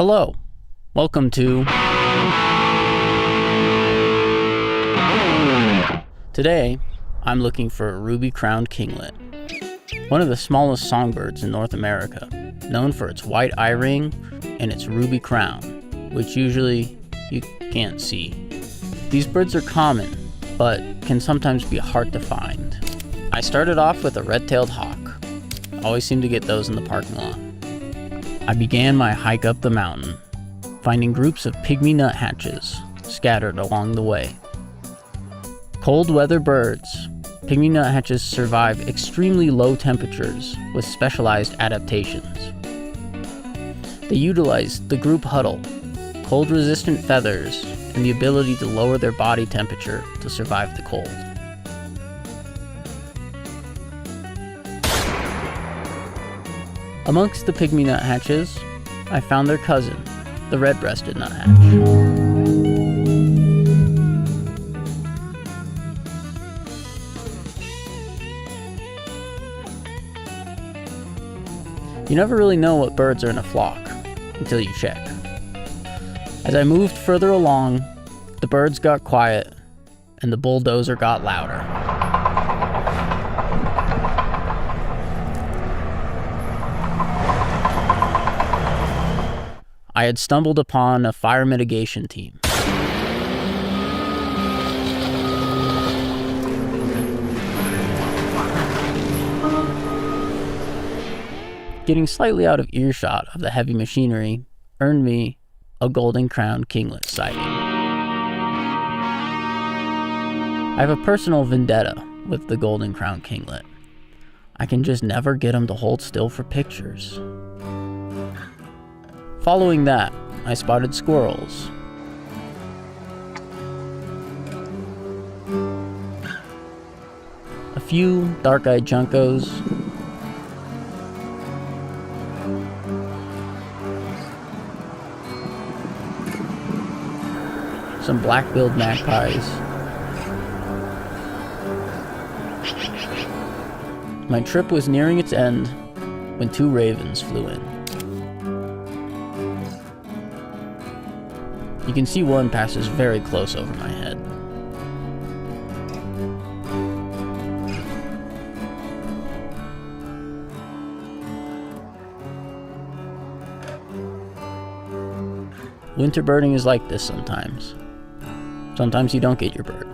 Hello, welcome to... Today, I'm looking for a ruby-crowned kinglet, one of the smallest songbirds in North America, known for its white eye ring and its ruby crown, which usually you can't see. These birds are common, but can sometimes be hard to find. I started off with a red-tailed hawk. Always seem to get those in the parking lot. I began my hike up the mountain, finding groups of pygmy nuthatches scattered along the way. Cold weather birds, pygmy nuthatches survive extremely low temperatures with specialized adaptations. They utilize the group huddle, cold-resistant feathers, and the ability to lower their body temperature to survive the cold. Amongst the pygmy nuthatches, I found their cousin, the red-breasted nuthatch. You never really know what birds are in a flock until you check. As I moved further along, the birds got quiet and the bulldozer got louder. I had stumbled upon a fire mitigation team. Getting slightly out of earshot of the heavy machinery earned me a golden-crowned kinglet sighting. I have a personal vendetta with the golden-crowned kinglet. I can just never get him to hold still for pictures. Following that, I spotted squirrels. A few dark-eyed juncos. Some black-billed magpies. My trip was nearing its end when two ravens flew in. You can see one passes very close over my head. Winter birding is like this sometimes. Sometimes you don't get your bird.